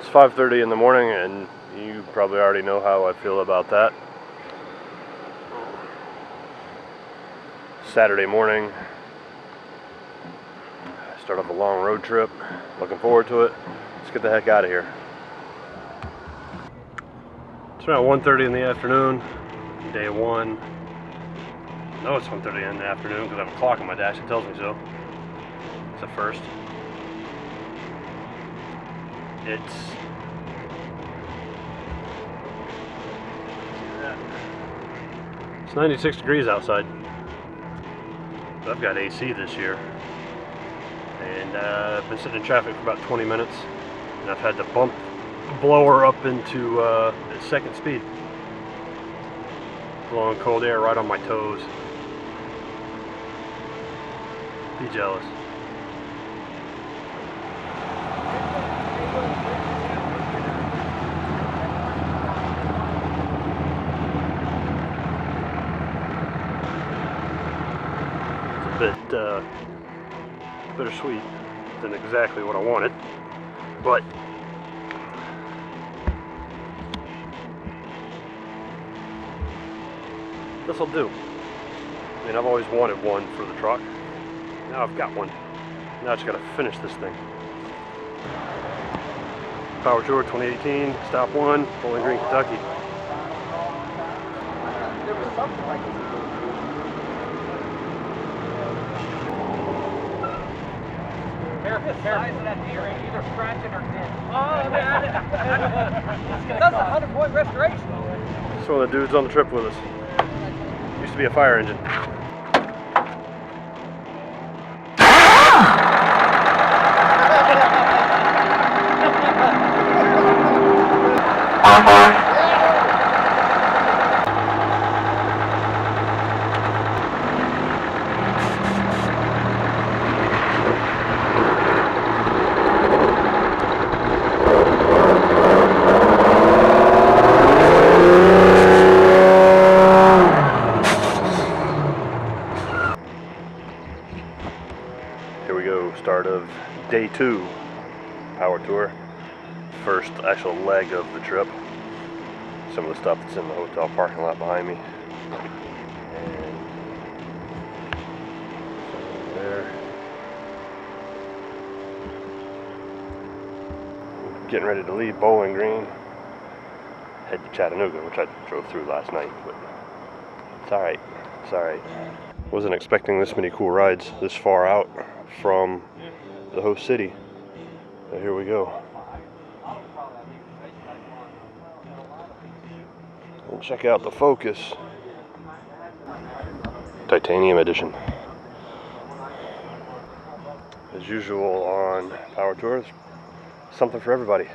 It's 5:30 in the morning, and you probably already know how I feel about that. Saturday morning, start off a long road trip. Looking forward to it. Let's get the heck out of here. It's around 1:30 in the afternoon, day one. No, it's 1:30 in the afternoon because I have a clock on my dash that tells me so. It's a first. It's 96 degrees outside. I've got AC this year, and I've been sitting in traffic for about 20 minutes, and I've had to bump the blower up into its second speed, blowing cold air right on my toes. Be jealous. Bittersweet than exactly what I wanted, but this'll do. I mean, I've always wanted one for the truck. Now I've got one. Now I just gotta finish this thing. Powertour 2018, stop 1, Bowling Green, Kentucky. There was something like this. The size of that deer, either scratching or dead. Oh, man. That's a 100-point restoration. It's one of the dudes on the trip with us. Used to be a fire engine. Here we go, start of day 2 Powertour. First actual leg of the trip. Some of the stuff that's in the hotel parking lot behind me. And there. Getting ready to leave Bowling Green. Head to Chattanooga, which I drove through last night, but it's alright. It's alright. Wasn't expecting this many cool rides this far out from the host city. So here we go. And check out the Focus. Titanium edition. As usual on Powertour, something for everybody.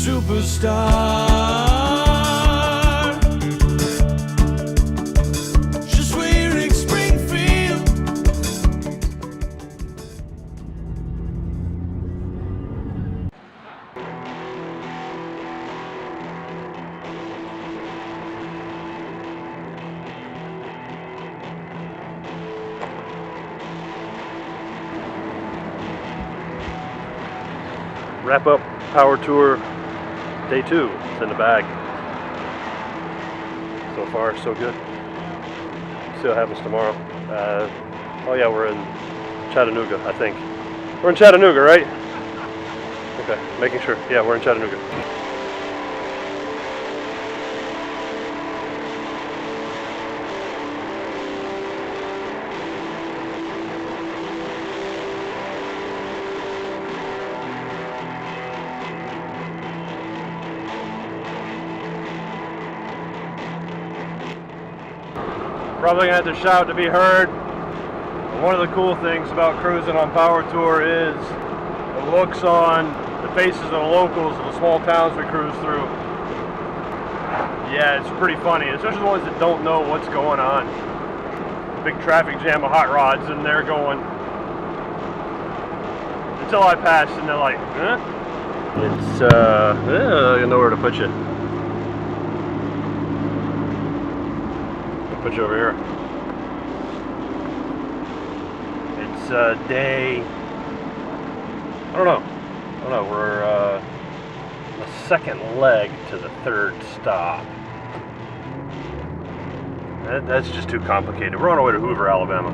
Superstar. Suis Rick Springfield. Wrap up Powertour Day 2. It's in the bag. So far, so good. See what happens tomorrow. Oh yeah, we're in Chattanooga, I think. We're in Chattanooga, right? Okay, making sure. Yeah, we're in Chattanooga. Probably gonna have to shout to be heard. One of the cool things about cruising on Powertour is the looks on the faces of the locals of the small towns we cruise through. Yeah, it's pretty funny, especially the ones that don't know what's going on. Big traffic jam of hot rods and they're going until I pass and they're like, huh? It's I don't know where to put you. I'll put you over here. It's day, I don't know, we're the second leg to the third stop. That's just too complicated. We're on our way to Hoover, Alabama.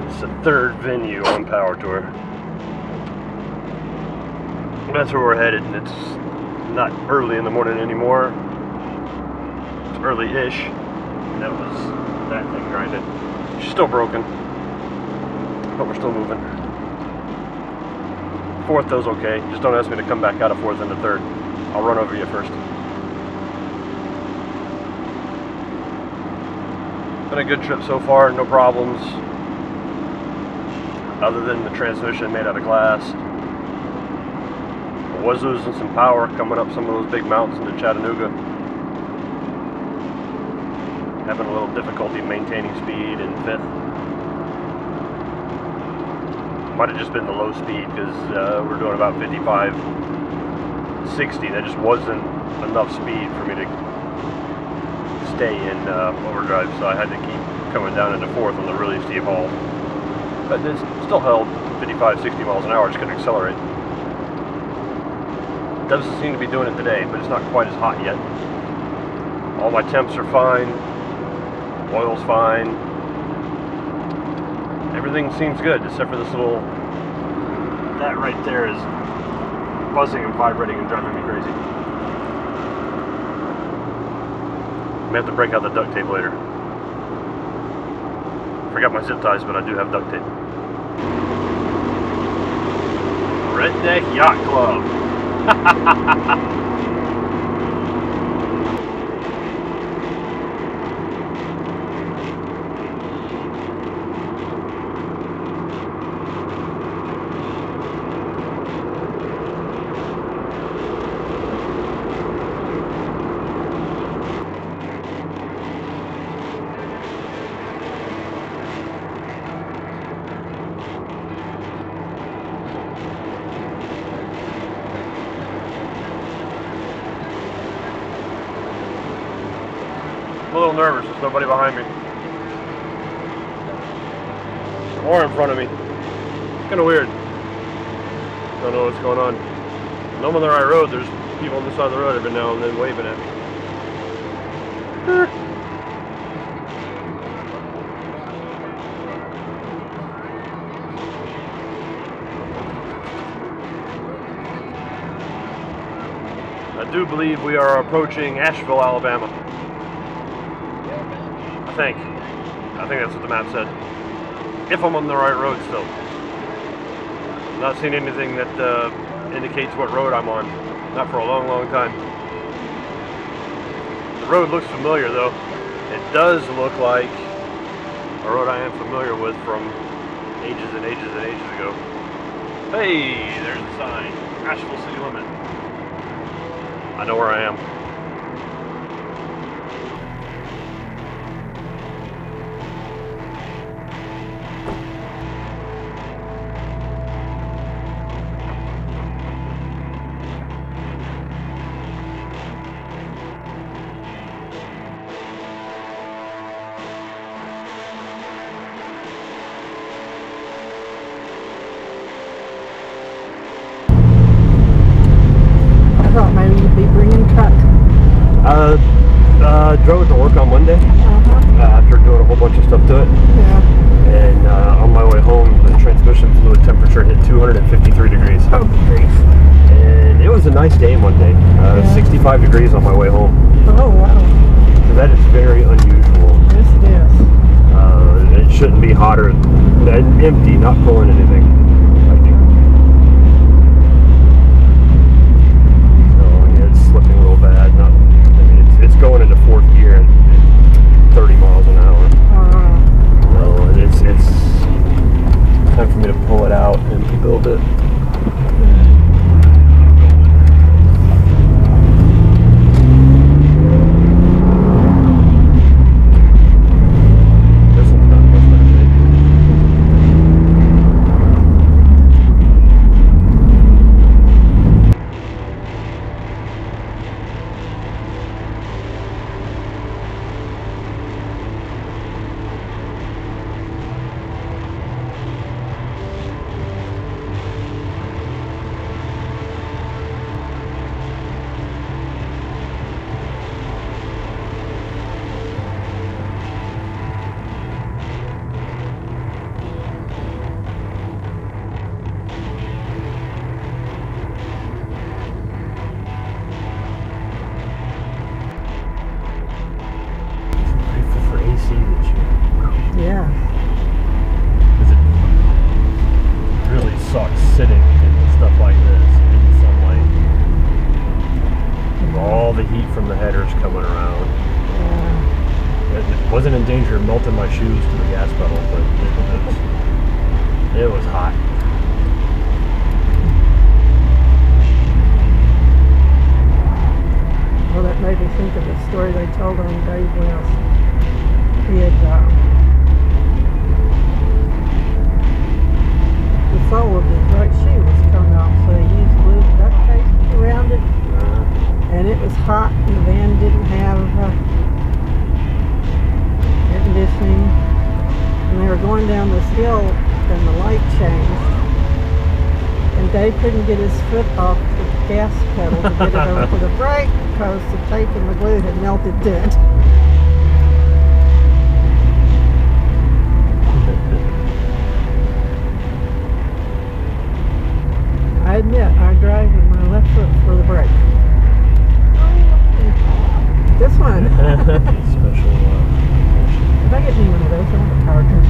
It's the third venue on Powertour. That's where we're headed, and it's not early in the morning anymore. It's early-ish. And that was that thing grinding. She's still broken, but we're still moving. Fourth though is okay. Just don't ask me to come back out of fourth into third. I'll run over you first. Been a good trip so far, no problems. Other than the transmission made out of glass. I was losing some power coming up some of those big mountains into Chattanooga. Having a little difficulty maintaining speed in fifth. Might have just been the low speed because we're doing about 55, 60. That just wasn't enough speed for me to stay in overdrive, so I had to keep coming down into fourth on the really steep haul. But it still held 55, 60 miles an hour, just couldn't accelerate. Doesn't seem to be doing it today, but it's not quite as hot yet. All my temps are fine. Oil's fine. Everything seems good, except for this little... That right there is buzzing and vibrating and driving me crazy. I may have to break out the duct tape later. Forgot my zip ties, but I do have duct tape. Redneck Yacht Club. I'm a little nervous, there's nobody behind me. Or in front of me. It's kind of weird. Don't know what's going on. When I'm on the right road, there's people on the side of the road every now and then waving at me. I do believe we are approaching Asheville, Alabama. I think that's what the map said. If I'm on the right road still. I'm not seeing anything that indicates what road I'm on. Not for a long, long time. The road looks familiar though. It does look like a road I am familiar with from ages and ages and ages ago. Hey, there's the sign. Asheville City Limit. I know where I am. I thought maybe you'd be bringing truck. drove it to work on Monday after doing a whole bunch of stuff to it. Yeah. And on my way home, the transmission fluid temperature hit 253 degrees. Oh, grief. And it was a nice day Monday. 65 degrees on my way home. Oh, wow. So that is very unusual. Yes, it is. It shouldn't be hotter than empty, not pulling anything. I think. So yeah, it's slipping a little bad. I mean, it's going into fourth gear at 30 miles an hour. So it's time for me to pull it out and build it. Yeah. Because it really sucks sitting in stuff like this in the sunlight. With all the heat from the headers coming around. Yeah. It wasn't in danger of melting my shoes to the gas pedal, but it was hot. Well, that made me think of the story they told on Dave West. He had the sole of his right shoe was coming off, so he used blue duct tape around it, and it was hot, and the van didn't have air conditioning, and they were going down this hill, and the light changed, and Dave couldn't get his foot off the gas pedal to get it over to the brake because the tape and the glue had melted to it. I admit, I drive with my left foot for the brake. This one. Special. If I get me one of those, I want a power tool.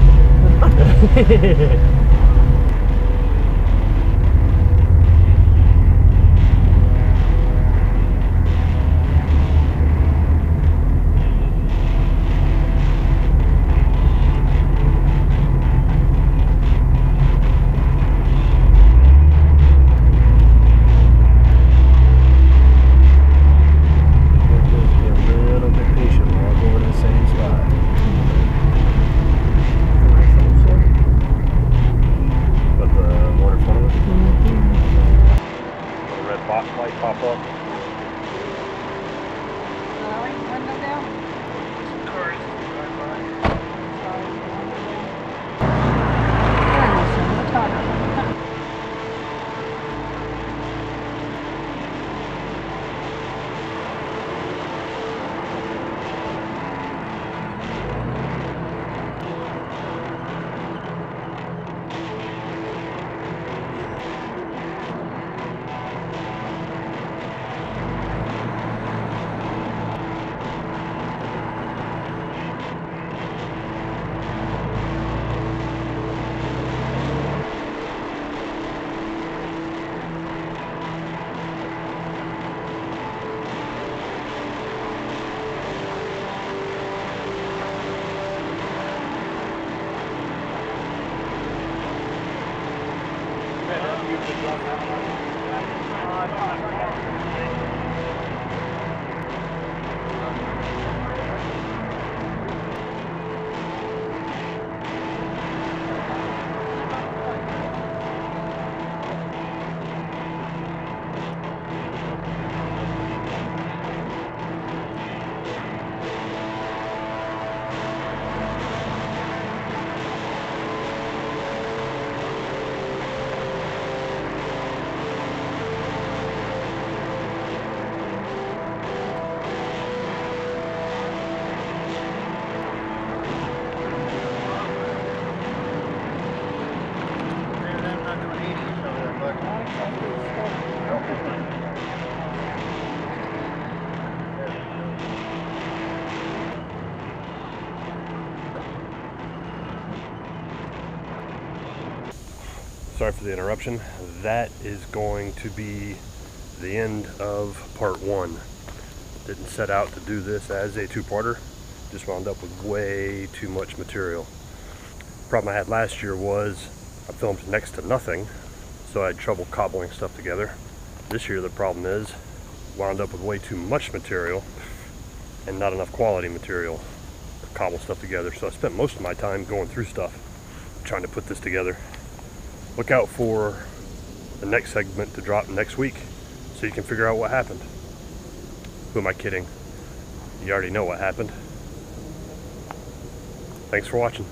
Sorry for the interruption. That is going to be the end of part 1. Didn't set out to do this as a two-parter. Just wound up with way too much material. Problem I had last year was I filmed next to nothing, so I had trouble cobbling stuff together. This year the problem is wound up with way too much material and not enough quality material to cobble stuff together. So I spent most of my time going through stuff, trying to put this together. Look out for the next segment to drop next week so you can figure out what happened. Who am I kidding? You already know what happened. Thanks for watching.